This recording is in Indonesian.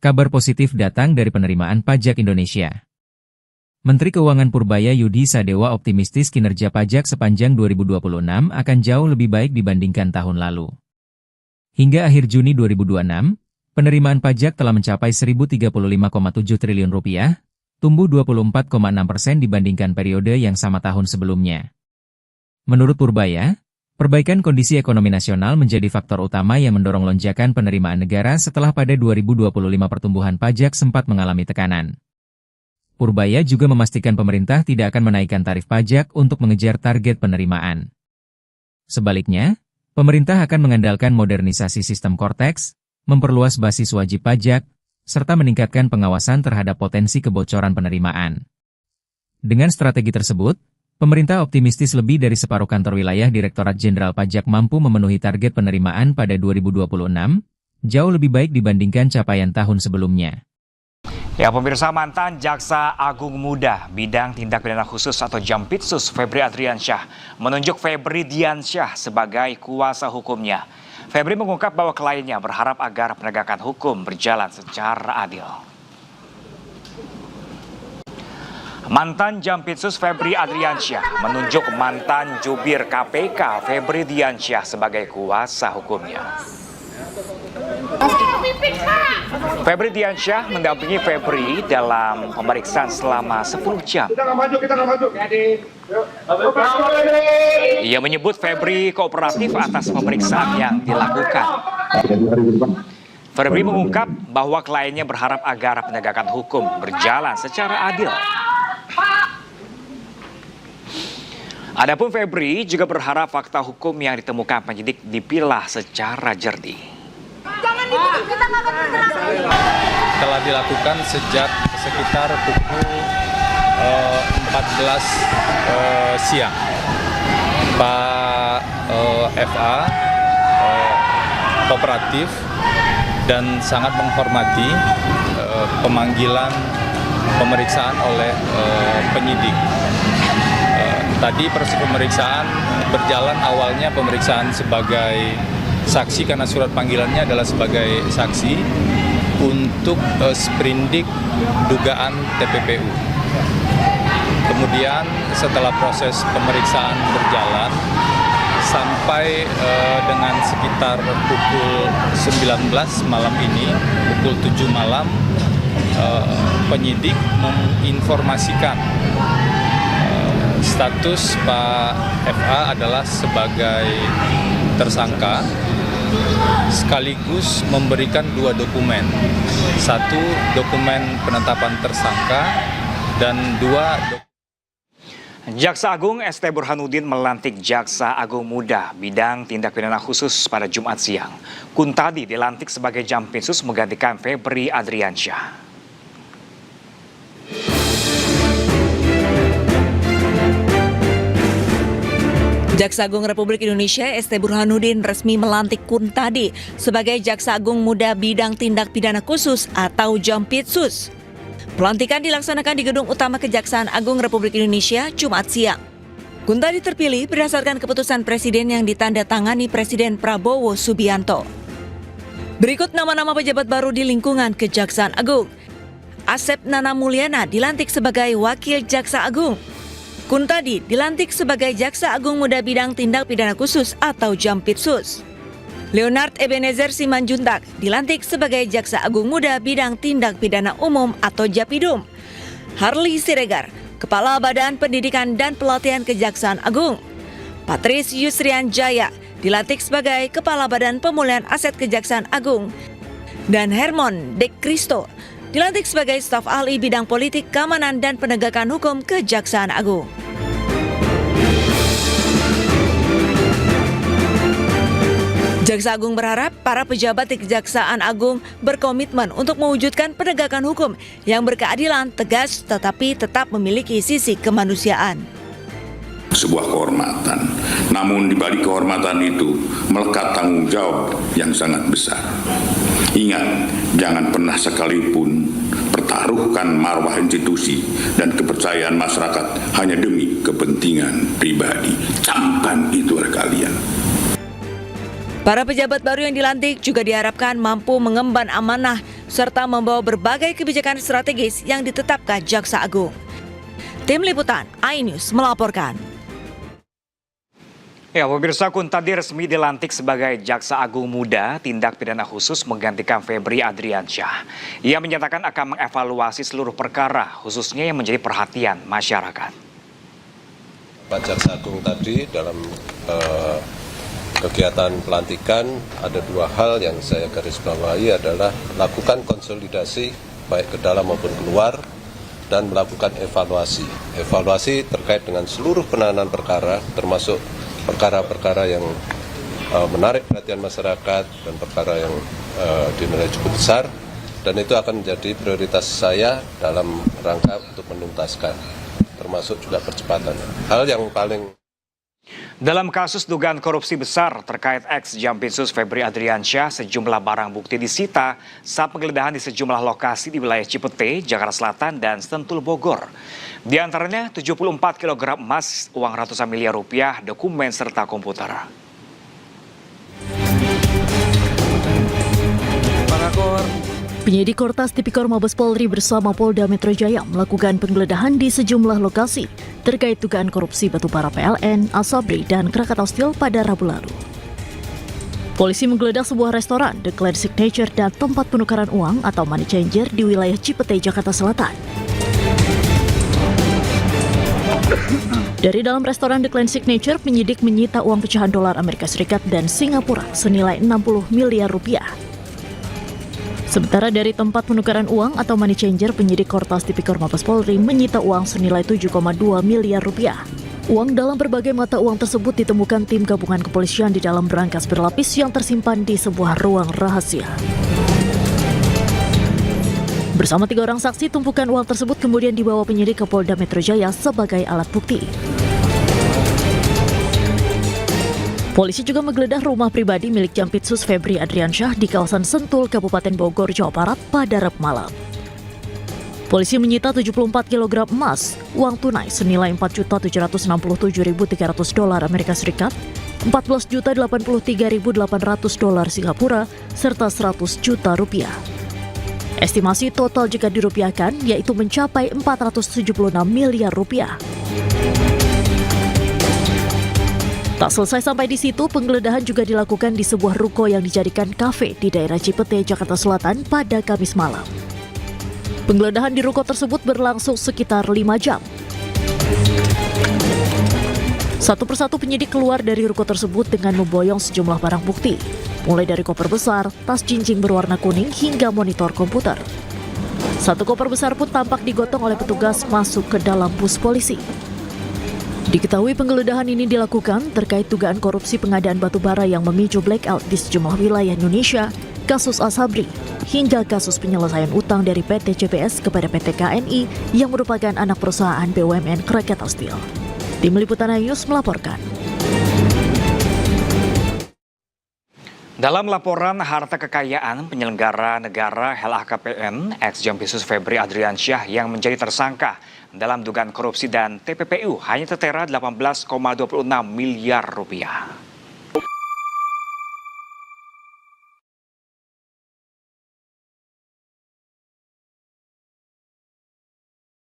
Kabar positif datang dari penerimaan pajak Indonesia. Menteri Keuangan Purbaya Yudi Sadewa optimistis kinerja pajak sepanjang 2026 akan jauh lebih baik dibandingkan tahun lalu. Hingga akhir Juni 2026, penerimaan pajak telah mencapai Rp1.035,7 triliun, tumbuh 24,6% dibandingkan periode yang sama tahun sebelumnya. Menurut Purbaya, perbaikan kondisi ekonomi nasional menjadi faktor utama yang mendorong lonjakan penerimaan negara setelah pada 2025 pertumbuhan pajak sempat mengalami tekanan. Purbaya juga memastikan pemerintah tidak akan menaikkan tarif pajak untuk mengejar target penerimaan. Sebaliknya, pemerintah akan mengandalkan modernisasi sistem Cortex, memperluas basis wajib pajak, serta meningkatkan pengawasan terhadap potensi kebocoran penerimaan. Dengan strategi tersebut, pemerintah optimistis lebih dari separuh kantor wilayah Direktorat Jenderal Pajak mampu memenuhi target penerimaan pada 2026, jauh lebih baik dibandingkan capaian tahun sebelumnya. Ya, pemirsa, mantan Jaksa Agung Muda Bidang Tindak Pidana Khusus atau Jampitsus Febri Adriansyah menunjuk Febri Diansyah sebagai kuasa hukumnya. Febri mengungkap bahwa kliennya berharap agar penegakan hukum berjalan secara adil. Mantan Jampitsus Febri Adriansyah menunjuk mantan Jubir KPK Febri Diansyah sebagai kuasa hukumnya. Febri Diansyah mendampingi Febri dalam pemeriksaan selama 10 jam. Ia menyebut Febri kooperatif atas pemeriksaan yang dilakukan. Febri mengungkap bahwa kliennya berharap agar penegakan hukum berjalan secara adil. Adapun Febri juga berharap fakta hukum yang ditemukan penyidik dipilah secara jernih. Telah dilakukan sejak sekitar pukul 14 siang. Pak FA kooperatif dan sangat menghormati pemanggilan pemeriksaan oleh penyidik. Tadi proses pemeriksaan berjalan, awalnya pemeriksaan sebagai saksi karena surat panggilannya adalah sebagai saksi untuk sprindik dugaan TPPU. Kemudian setelah proses pemeriksaan berjalan sampai dengan sekitar pukul 19 malam ini, pukul 7 malam, penyidik menginformasikan status Pak FA adalah sebagai tersangka, sekaligus memberikan 2 dokumen. 1 dokumen penetapan tersangka dan 2 Jaksa Agung ST Burhanuddin melantik Jaksa Agung Muda Bidang Tindak Pidana Khusus pada Jumat siang. Kuntadi dilantik sebagai Jampitsus menggantikan Febri Adriansyah. Jaksa Agung Republik Indonesia ST Burhanuddin resmi melantik Kuntadi sebagai Jaksa Agung Muda Bidang Tindak Pidana Khusus atau Jampitsus. Pelantikan dilaksanakan di Gedung Utama Kejaksaan Agung Republik Indonesia Jumat siang. Kuntadi terpilih berdasarkan keputusan Presiden yang ditandatangani Presiden Prabowo Subianto. Berikut nama-nama pejabat baru di lingkungan Kejaksaan Agung. Asep Nana Mulyana dilantik sebagai Wakil Jaksa Agung. Kuntadi dilantik sebagai Jaksa Agung Muda Bidang Tindak Pidana Khusus atau Jampitsus. Leonard Ebenezer Simanjuntak dilantik sebagai Jaksa Agung Muda Bidang Tindak Pidana Umum atau Japidum. Harley Siregar, Kepala Badan Pendidikan dan Pelatihan Kejaksaan Agung. Patris Yusrian Jaya dilantik sebagai Kepala Badan Pemulihan Aset Kejaksaan Agung. Dan Hermon De Cristo dilantik sebagai staf ahli bidang politik, keamanan, dan penegakan hukum Kejaksaan Agung. Jaksa Agung berharap para pejabat di Kejaksaan Agung berkomitmen untuk mewujudkan penegakan hukum yang berkeadilan, tegas, tetapi tetap memiliki sisi kemanusiaan. Sebuah kehormatan, namun di balik kehormatan itu melekat tanggung jawab yang sangat besar. Ingat, jangan pernah sekalipun pertaruhkan marwah institusi dan kepercayaan masyarakat hanya demi kepentingan pribadi. Camkan itu kalian. Para pejabat baru yang dilantik juga diharapkan mampu mengemban amanah serta membawa berbagai kebijakan strategis yang ditetapkan Jaksa Agung. Tim Liputan iNews melaporkan. Ya, pemirsa, Kuntadi resmi dilantik sebagai Jaksa Agung Muda Tindak Pidana Khusus menggantikan Febri Adriansyah. Ia menyatakan akan mengevaluasi seluruh perkara, khususnya yang menjadi perhatian masyarakat. Pak Jaksa Agung tadi dalam kegiatan pelantikan ada dua hal yang saya garis bawahi adalah lakukan konsolidasi baik ke dalam maupun keluar dan melakukan evaluasi. Evaluasi terkait dengan seluruh penanganan perkara termasuk perkara-perkara yang menarik perhatian masyarakat dan perkara yang dinilai cukup besar, dan itu akan menjadi prioritas saya dalam rangka untuk menuntaskan, termasuk juga percepatan. Hal yang paling Dalam kasus dugaan korupsi besar terkait ex-Jampitsus Febri Adriansyah, sejumlah barang bukti disita saat penggeledahan di sejumlah lokasi di wilayah Cipete, Jakarta Selatan, dan Sentul, Bogor. Di antaranya 74 kg emas, uang ratusan miliar rupiah, dokumen, serta komputer. Penyidik Kortas Tipikor Mabes Polri bersama Polda Metro Jaya melakukan penggeledahan di sejumlah lokasi terkait dugaan korupsi batubara PLN, Asabri, dan Krakatau Steel pada Rabu lalu. Polisi menggeledah sebuah restoran, The Clan Signature, dan tempat penukaran uang atau money changer di wilayah Cipete, Jakarta Selatan. Dari dalam restoran The Clan Signature, penyidik menyita uang pecahan dolar Amerika Serikat dan Singapura senilai 60 miliar rupiah. Sementara dari tempat penukaran uang atau money changer, penyidik Kortas Tipikor Mabes Polri menyita uang senilai 7,2 miliar rupiah. Uang dalam berbagai mata uang tersebut ditemukan tim gabungan kepolisian di dalam berangkas berlapis yang tersimpan di sebuah ruang rahasia. Bersama 3 orang saksi, tumpukan uang tersebut kemudian dibawa penyidik ke Polda Metro Jaya sebagai alat bukti. Polisi juga menggeledah rumah pribadi milik Jampitsus Febri Adriansyah di kawasan Sentul, Kabupaten Bogor, Jawa Barat pada Rabu malam. Polisi menyita 74 kg emas, uang tunai senilai 4.767.300 dolar Amerika Serikat, 14.083.800 dolar Singapura, serta 100 juta rupiah. Estimasi total jika dirupiahkan yaitu mencapai 476 miliar rupiah. Tak selesai sampai di situ, penggeledahan juga dilakukan di sebuah ruko yang dijadikan kafe di daerah Cipete, Jakarta Selatan pada Kamis malam. Penggeledahan di ruko tersebut berlangsung sekitar 5 jam. Satu persatu penyidik keluar dari ruko tersebut dengan memboyong sejumlah barang bukti, mulai dari koper besar, tas jinjing berwarna kuning, hingga monitor komputer. Satu koper besar pun tampak digotong oleh petugas masuk ke dalam bus polisi. Diketahui penggeledahan ini dilakukan terkait dugaan korupsi pengadaan batubara yang memicu blackout di sejumlah wilayah Indonesia, kasus Asabri, hingga kasus penyelesaian utang dari PT CPS kepada PT KNI yang merupakan anak perusahaan BUMN Krakatau Steel. Tim Liputan iNews melaporkan. Dalam laporan harta kekayaan penyelenggara negara LHKPN, ex-Jampitsus Febri Adriansyah yang menjadi tersangka dalam dugaan korupsi dan TPPU hanya tertera 18,26 miliar rupiah.